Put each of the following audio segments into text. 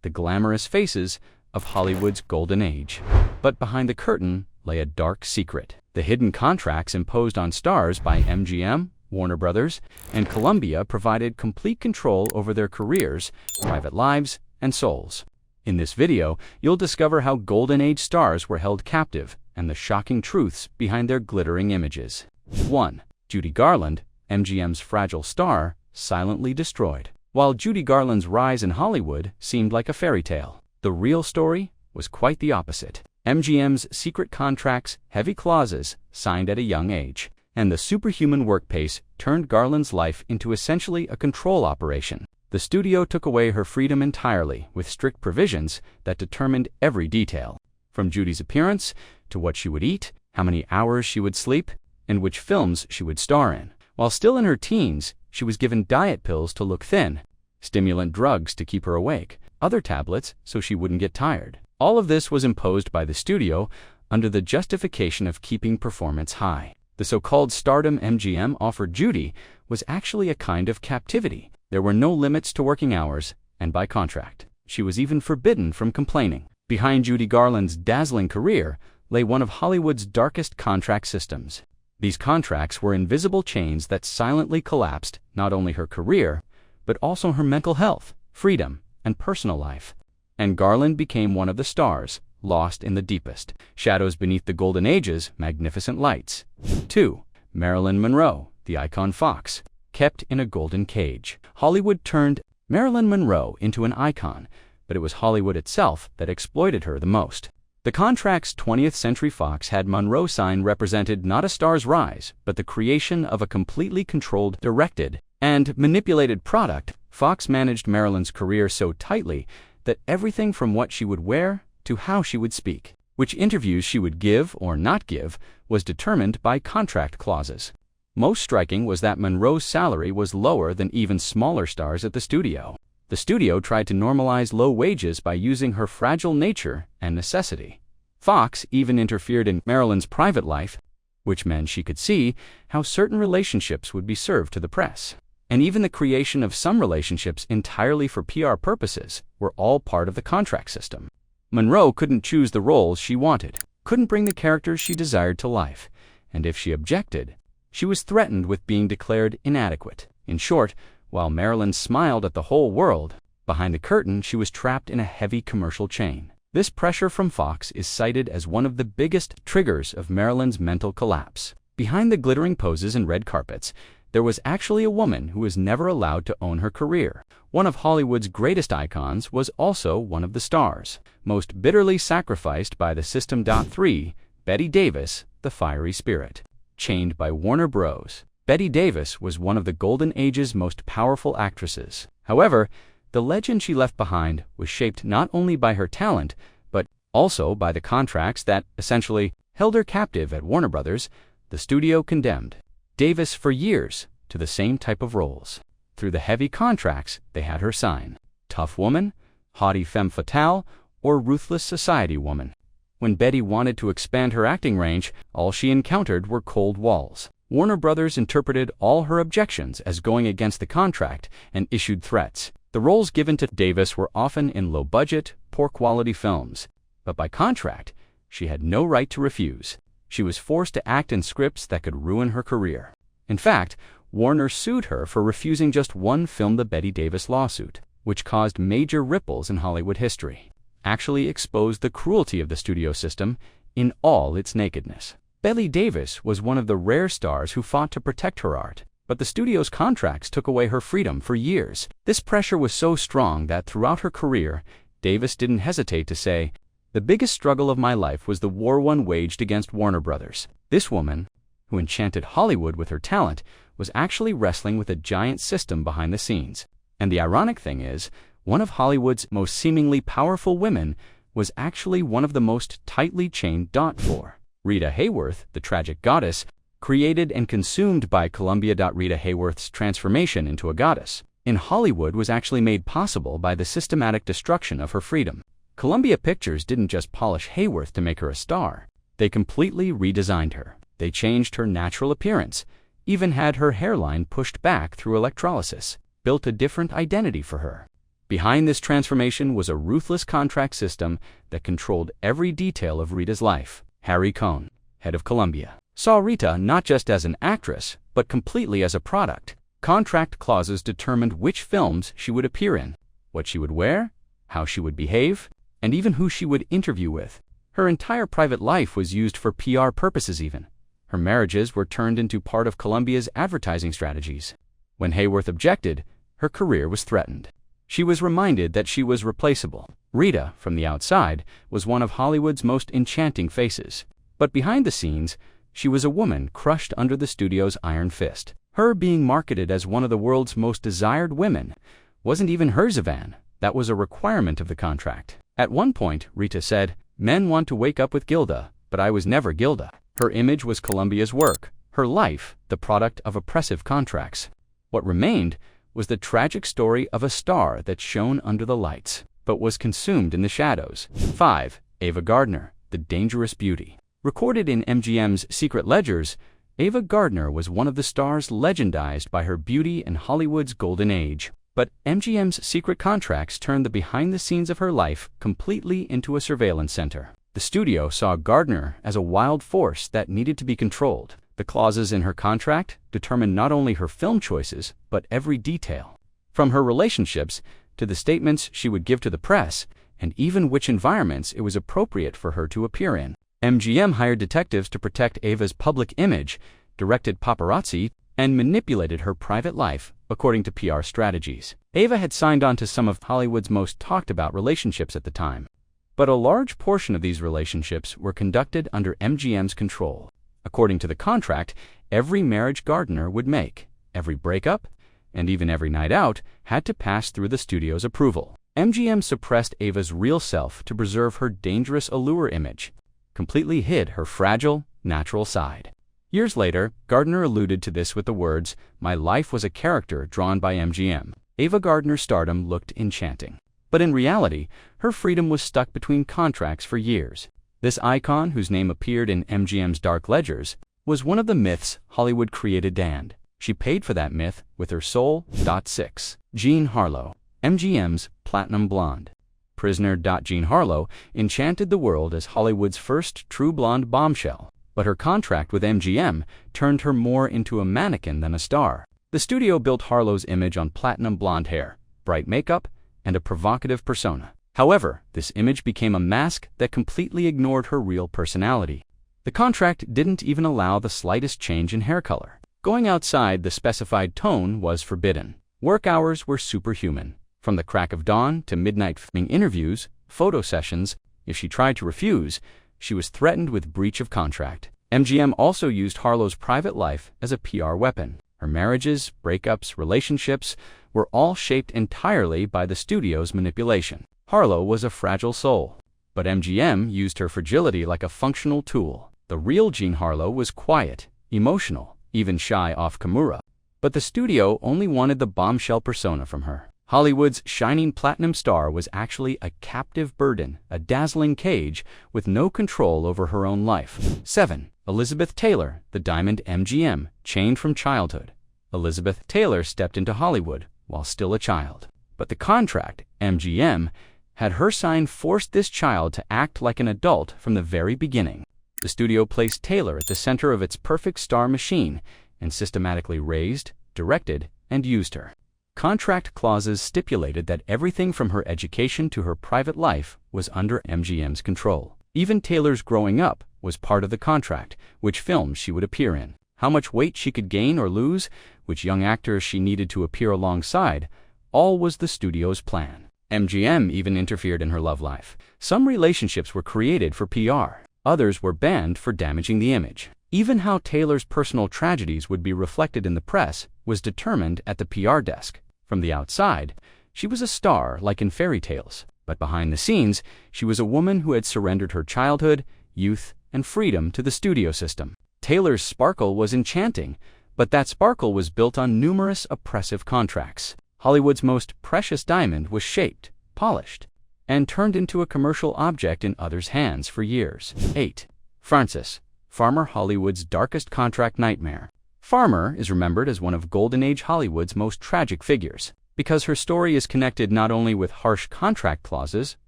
the glamorous faces of Hollywood's golden age. But behind the curtain lay a dark secret. The hidden contracts imposed on stars by MGM, Warner Brothers, and Columbia provided complete control over their careers, private lives, and souls. In this video, you'll discover how golden age stars were held captive and the shocking truths behind their glittering images. 1. Judy Garland, MGM's fragile star, silently destroyed. While Judy Garland's rise in Hollywood seemed like a fairy tale, the real story was quite the opposite. MGM's secret contracts, heavy clauses, signed at a young age, and the superhuman work pace turned Garland's life into essentially a control operation. The studio took away her freedom entirely with strict provisions that determined every detail, from Judy's appearance to what she would eat, how many hours she would sleep, and which films she would star in. While still in her teens, she was given diet pills to look thin, stimulant drugs to keep her awake, other tablets so she wouldn't get tired. All of this was imposed by the studio under the justification of keeping performance high. The so-called stardom MGM offered Judy was actually a kind of captivity. There were no limits to working hours, and by contract, she was even forbidden from complaining. Behind Judy Garland's dazzling career lay one of Hollywood's darkest contract systems. These contracts were invisible chains that silently collapsed not only her career, but also her mental health, freedom, and personal life. And Garland became one of the stars, lost in the deepest shadows beneath the golden age's magnificent lights. 2. Marilyn Monroe, the icon Fox, kept in a golden cage. Hollywood turned Marilyn Monroe into an icon, but it was Hollywood itself that exploited her the most. The contract's 20th Century Fox had Monroe sign represented not a star's rise, but the creation of a completely controlled, directed, and manipulated product. Fox managed Marilyn's career so tightly that everything from what she would wear to how she would speak, which interviews she would give or not give, was determined by contract clauses. Most striking was that Monroe's salary was lower than even smaller stars at the studio. The studio tried to normalize low wages by using her fragile nature and necessity. Fox even interfered in Marilyn's private life, which meant she could see how certain relationships would be served to the press. And even the creation of some relationships entirely for PR purposes were all part of the contract system. Monroe couldn't choose the roles she wanted, couldn't bring the characters she desired to life, and if she objected, she was threatened with being declared inadequate. In short, while Marilyn smiled at the whole world, behind the curtain she was trapped in a heavy commercial chain. This pressure from Fox is cited as one of the biggest triggers of Marilyn's mental collapse. Behind the glittering poses and red carpets, there was actually a woman who was never allowed to own her career. One of Hollywood's greatest icons was also one of the stars, most bitterly sacrificed by the system. 3. Bette Davis, the fiery spirit. Chained by Warner Bros., Bette Davis was one of the golden age's most powerful actresses. However, the legend she left behind was shaped not only by her talent, but also by the contracts that essentially held her captive at Warner Bros., the studio condemned Davis for years to the same type of roles. Through the heavy contracts they had her sign: tough woman, haughty femme fatale, or ruthless society woman. When Bette wanted to expand her acting range, all she encountered were cold walls. Warner Brothers interpreted all her objections as going against the contract and issued threats. The roles given to Davis were often in low-budget, poor-quality films, but by contract, she had no right to refuse. She was forced to act in scripts that could ruin her career. In fact, Warner sued her for refusing just one film. The Bette Davis lawsuit, which caused major ripples in Hollywood history, actually exposed the cruelty of the studio system in all its nakedness. Bette Davis was one of the rare stars who fought to protect her art, but the studio's contracts took away her freedom for years. This pressure was so strong that throughout her career, Davis didn't hesitate to say, "The biggest struggle of my life was the war one waged against Warner Brothers." This woman, who enchanted Hollywood with her talent, was actually wrestling with a giant system behind the scenes. And the ironic thing is, one of Hollywood's most seemingly powerful women was actually one of the most tightly chained. 4. Rita Hayworth, the tragic goddess, created and consumed by Columbia. Rita Hayworth's transformation into a goddess in Hollywood was actually made possible by the systematic destruction of her freedom. Columbia Pictures didn't just polish Hayworth to make her a star. They completely redesigned her. They changed her natural appearance, even had her hairline pushed back through electrolysis, built a different identity for her. Behind this transformation was a ruthless contract system that controlled every detail of Rita's life. Harry Cohn, head of Columbia, saw Rita not just as an actress, but completely as a product. Contract clauses determined which films she would appear in, what she would wear, how she would behave, and even who she would interview with. Her entire private life was used for PR purposes even. Her marriages were turned into part of Columbia's advertising strategies. When Hayworth objected, her career was threatened. She was reminded that she was replaceable. Rita, from the outside, was one of Hollywood's most enchanting faces. But behind the scenes, she was a woman crushed under the studio's iron fist. Her being marketed as one of the world's most desired women wasn't even her Zavan. That was a requirement of the contract. At one point, Rita said, "Men want to wake up with Gilda, but I was never Gilda." Her image was Columbia's work, her life the product of oppressive contracts. What remained was the tragic story of a star that shone under the lights, but was consumed in the shadows. 5. Ava Gardner, the dangerous beauty. Recorded in MGM's secret ledgers, Ava Gardner was one of the stars legendized by her beauty in Hollywood's golden age. But MGM's secret contracts turned the behind-the-scenes of her life completely into a surveillance center. The studio saw Gardner as a wild force that needed to be controlled. The clauses in her contract determined not only her film choices, but every detail. From her relationships to the statements she would give to the press, and even which environments it was appropriate for her to appear in. MGM hired detectives to protect Ava's public image, directed paparazzi, and manipulated her private life according to PR strategies. Ava had signed on to some of Hollywood's most talked-about relationships at the time, but a large portion of these relationships were conducted under MGM's control. According to the contract, every marriage Gardner would make, every breakup, and even every night out had to pass through the studio's approval. MGM suppressed Ava's real self to preserve her dangerous allure image, completely hid her fragile, natural side. Years later, Gardner alluded to this with the words, "My life was a character drawn by MGM." Ava Gardner's stardom looked enchanting. But in reality, her freedom was stuck between contracts for years. This icon, whose name appeared in MGM's dark ledgers, was one of the myths Hollywood created and she paid for that myth with her soul. 6. Jean Harlow, MGM's Platinum Blonde. Prisoner. Jean Harlow enchanted the world as Hollywood's first true blonde bombshell, but her contract with MGM turned her more into a mannequin than a star. The studio built Harlow's image on platinum blonde hair, bright makeup, and a provocative persona. However, this image became a mask that completely ignored her real personality. The contract didn't even allow the slightest change in hair color. Going outside the specified tone was forbidden. Work hours were superhuman. From the crack of dawn to midnight filming interviews, photo sessions, if she tried to refuse, she was threatened with breach of contract. MGM also used Harlow's private life as a PR weapon. Her marriages, breakups, relationships were all shaped entirely by the studio's manipulation. Harlow was a fragile soul, but MGM used her fragility like a functional tool. The real Jean Harlow was quiet, emotional, even shy off camera. But the studio only wanted the bombshell persona from her. Hollywood's shining platinum star was actually a captive burden, a dazzling cage with no control over her own life. 7. Elizabeth Taylor, the diamond MGM, chained from childhood. Elizabeth Taylor stepped into Hollywood while still a child. But the contract, MGM, had her sign forced this child to act like an adult from the very beginning. The studio placed Taylor at the center of its perfect star machine and systematically raised, directed, and used her. Contract clauses stipulated that everything from her education to her private life was under MGM's control. Even Taylor's growing up was part of the contract, which films she would appear in, how much weight she could gain or lose, which young actors she needed to appear alongside, all was the studio's plan. MGM even interfered in her love life. Some relationships were created for PR. Others were banned for damaging the image. Even how Taylor's personal tragedies would be reflected in the press was determined at the PR desk. From the outside, she was a star like in fairy tales, but behind the scenes, she was a woman who had surrendered her childhood, youth, and freedom to the studio system. Taylor's sparkle was enchanting, but that sparkle was built on numerous oppressive contracts. Hollywood's most precious diamond was shaped, polished, and turned into a commercial object in others' hands for years. 8. Frances Farmer, Hollywood's darkest contract nightmare. Farmer is remembered as one of Golden Age Hollywood's most tragic figures. because her story is connected not only with harsh contract clauses,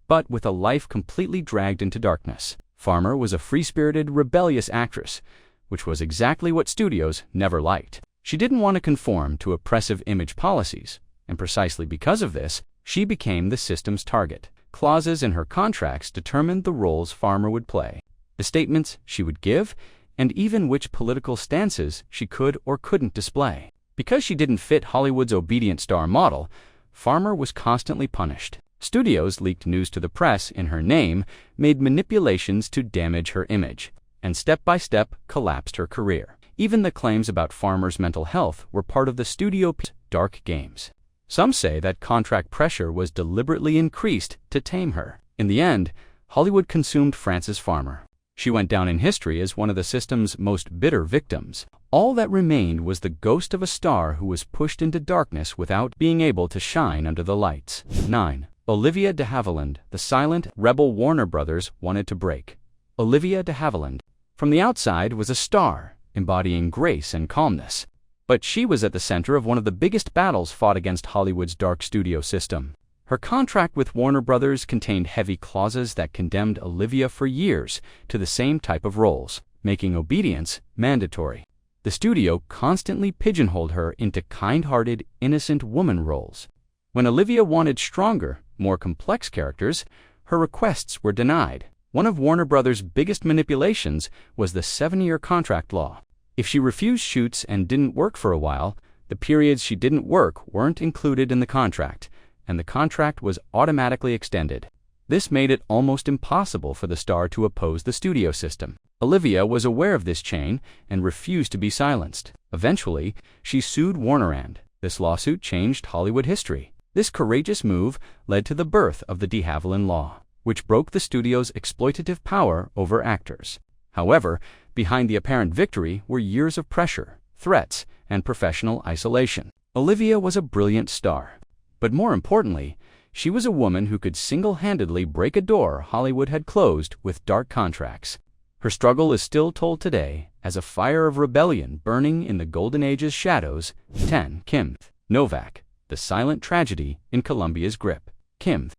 but with a life completely dragged into darkness. Farmer was a free-spirited, rebellious actress, which was exactly what studios never liked. She didn't want to conform to oppressive image policies, and precisely because of this, she became the system's target. Clauses in her contracts determined the roles Farmer would play, the statements she would give, and even which political stances she could or couldn't display. Because she didn't fit Hollywood's obedient star model, Farmer was constantly punished. Studios leaked news to the press in her name, made manipulations to damage her image, and step by step collapsed her career. Even the claims about Farmer's mental health were part of the studio's dark games. Some say that contract pressure was deliberately increased to tame her. In the end, Hollywood consumed Frances Farmer. She went down in history as one of the system's most bitter victims. All that remained was the ghost of a star who was pushed into darkness without being able to shine under the lights. 9. Olivia de Havilland, the silent, rebel Warner Brothers wanted to break. Olivia de Havilland, from the outside, was a star, embodying grace and calmness. But she was at the center of one of the biggest battles fought against Hollywood's dark studio system. Her contract with Warner Brothers contained heavy clauses that condemned Olivia for years to the same type of roles, making obedience mandatory. The studio constantly pigeonholed her into kind-hearted, innocent woman roles. When Olivia wanted stronger, more complex characters, her requests were denied. One of Warner Brothers' biggest manipulations was the 7-year contract law. If she refused shoots and didn't work for a while, the periods she didn't work weren't included in the contract, and the contract was automatically extended. This made it almost impossible for the star to oppose the studio system. Olivia was aware of this chain and refused to be silenced. Eventually, she sued Warner, and this lawsuit changed Hollywood history. This courageous move led to the birth of the de Havilland Law, which broke the studio's exploitative power over actors. However, behind the apparent victory were years of pressure, threats, and professional isolation. Olivia was a brilliant star, but more importantly, she was a woman who could single-handedly break a door Hollywood had closed with dark contracts. Her struggle is still told today as a fire of rebellion burning in the Golden Age's shadows. 10. Kim Novak, the silent tragedy in Columbia's grip. Kim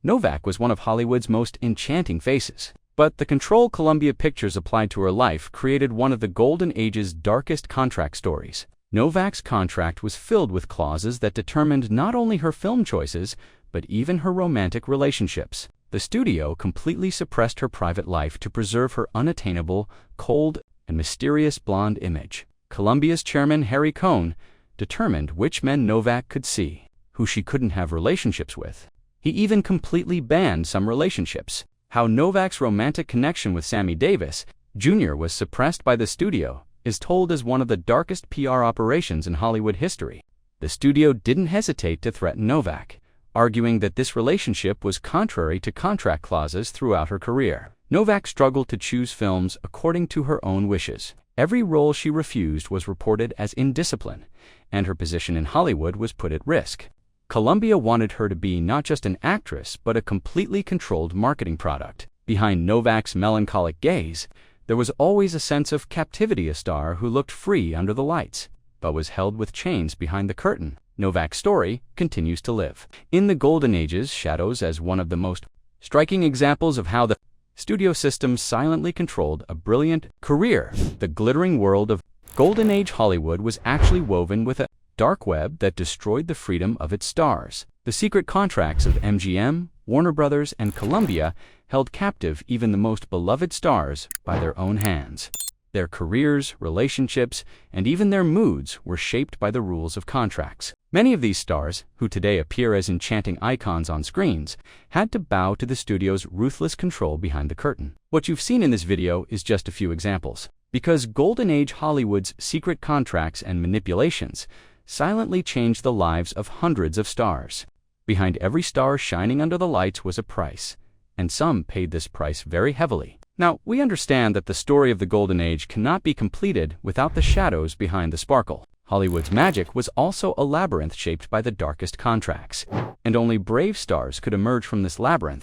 Novak was one of Hollywood's most enchanting faces, but the control Columbia Pictures applied to her life created one of the Golden Age's darkest contract stories. Novak's contract was filled with clauses that determined not only her film choices, but even her romantic relationships. The studio completely suppressed her private life to preserve her unattainable, cold, and mysterious blonde image. Columbia's chairman, Harry Cohn, determined which men Novak could see, who she couldn't have relationships with. He even completely banned some relationships. How Novak's romantic connection with Sammy Davis Jr. was suppressed by the studio is told as one of the darkest PR operations in Hollywood history. The studio didn't hesitate to threaten Novak, arguing that this relationship was contrary to contract clauses throughout her career. Novak struggled to choose films according to her own wishes. Every role she refused was reported as indiscipline, and her position in Hollywood was put at risk. Columbia wanted her to be not just an actress, but a completely controlled marketing product. Behind Novak's melancholic gaze, there was always a sense of captivity, a star who looked free under the lights, but was held with chains behind the curtain. Novak's story continues to live in the Golden Age's shadows as one of the most striking examples of how the studio system silently controlled a brilliant career. The glittering world of Golden Age Hollywood was actually woven with a dark web that destroyed the freedom of its stars. The secret contracts of MGM, Warner Brothers, and Columbia held captive even the most beloved stars by their own hands. Their careers, relationships, and even their moods were shaped by the rules of contracts. Many of these stars, who today appear as enchanting icons on screens, had to bow to the studio's ruthless control behind the curtain. What you've seen in this video is just a few examples, because Golden Age Hollywood's secret contracts and manipulations silently changed the lives of hundreds of stars. Behind every star shining under the lights was a price, and some paid this price very heavily. Now, we understand that the story of the Golden Age cannot be completed without the shadows behind the sparkle. Hollywood's magic was also a labyrinth shaped by the darkest contracts, and only brave stars could emerge from this labyrinth